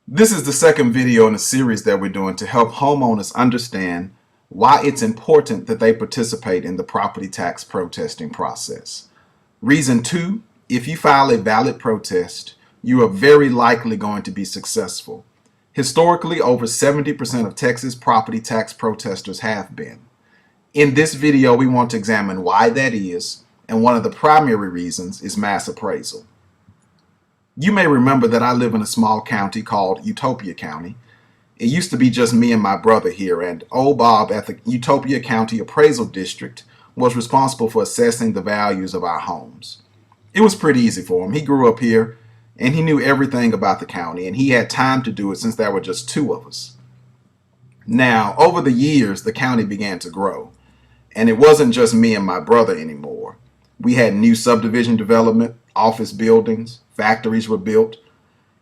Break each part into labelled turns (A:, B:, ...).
A: This is the second video in a series that we're doing to help homeowners understand why it's important that they participate in the property tax protesting process. Reason 2, if you file a valid protest, you are very likely going to be successful. Historically, over 70% of Texas property tax protesters have been. In this video, we want to examine why that is, and one of the primary reasons is mass appraisal. You may remember that I live in a small county called Utopia County. It used to be just me and my brother here, and old Bob at the Utopia County Appraisal District was responsible for assessing the values of our homes. It was pretty easy for him. He grew up here, and he knew everything about the county, and he had time to do it since there were just two of us. Now, over the years, the county began to grow, and it wasn't just me and my brother anymore. We had new subdivision development, office buildings, factories were built,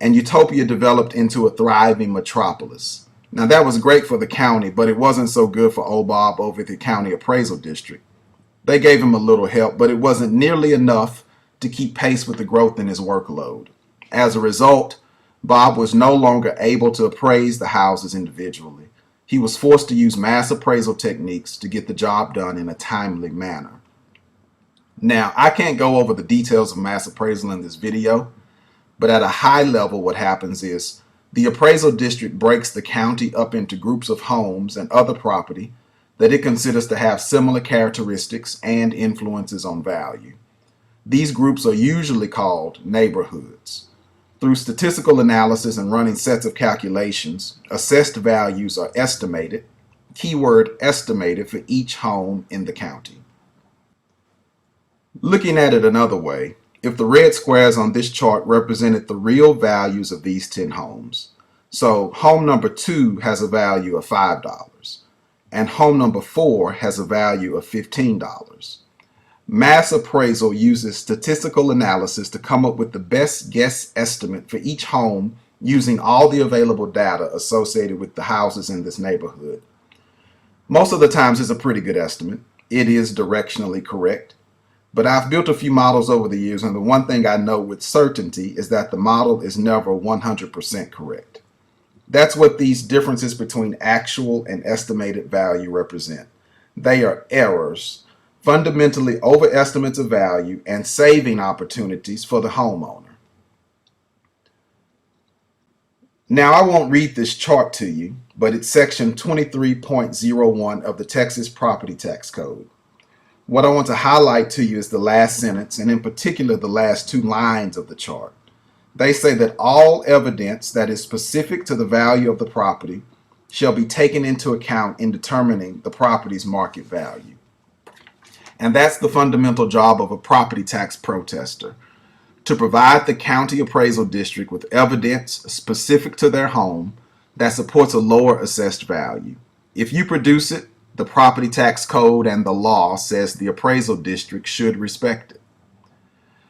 A: and Utopia developed into a thriving metropolis. Now that was great for the county, but it wasn't so good for old Bob over at the County Appraisal District. They gave him a little help, but it wasn't nearly enough to keep pace with the growth in his workload. As a result, Bob was no longer able to appraise the houses individually. He was forced to use mass appraisal techniques to get the job done in a timely manner. Now, I can't go over the details of mass appraisal in this video, but at a high level what happens is the appraisal district breaks the county up into groups of homes and other property that it considers to have similar characteristics and influences on value. These groups are usually called neighborhoods. Through statistical analysis and running sets of calculations, assessed values are estimated, keyword estimated, for each home in the county. Looking at it another way, if the red squares on this chart represented the real values of these 10 homes, so home number 2 has a value of $5 and home number 4 has a value of $15. Mass appraisal uses statistical analysis to come up with the best guess estimate for each home using all the available data associated with the houses in this neighborhood. Most of the times it's a pretty good estimate. It is directionally correct. But I've built a few models over the years, and the one thing I know with certainty is that the model is never 100% correct. That's what these differences between actual and estimated value represent. They are errors, fundamentally overestimates of value and saving opportunities for the homeowner. Now, I won't read this chart to you, but it's section 23.01 of the Texas Property Tax Code. What I want to highlight to you is the last sentence, and in particular the last 2 lines of the chart. They say that all evidence that is specific to the value of the property shall be taken into account in determining the property's market value. And that's the fundamental job of a property tax protester, to provide the county appraisal district with evidence specific to their home that supports a lower assessed value. If you produce it, the property tax code and the law says the appraisal district should respect it.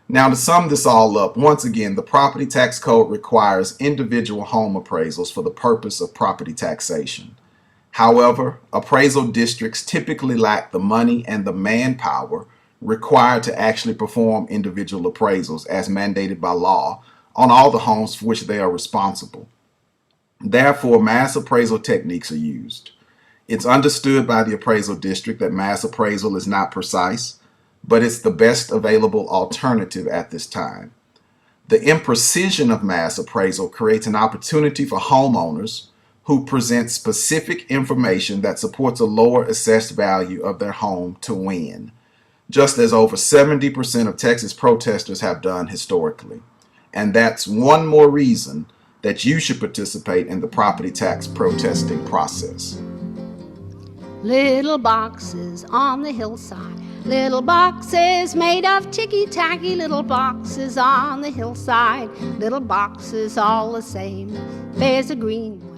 A: Now, to sum this all up, once again, the property tax code requires individual home appraisals for the purpose of property taxation. However, appraisal districts typically lack the money and the manpower required to actually perform individual appraisals as mandated by law on all the homes for which they are responsible. Therefore, mass appraisal techniques are used. It's understood by the appraisal district that mass appraisal is not precise, but it's the best available alternative at this time. The imprecision of mass appraisal creates an opportunity for homeowners who present specific information that supports a lower assessed value of their home to win, just as over 70% of Texas protesters have done historically. And that's one more reason that you should participate in the property tax protesting process.
B: Little boxes on the hillside, little boxes made of ticky-tacky, little boxes on the hillside, little boxes all the same. There's a green one.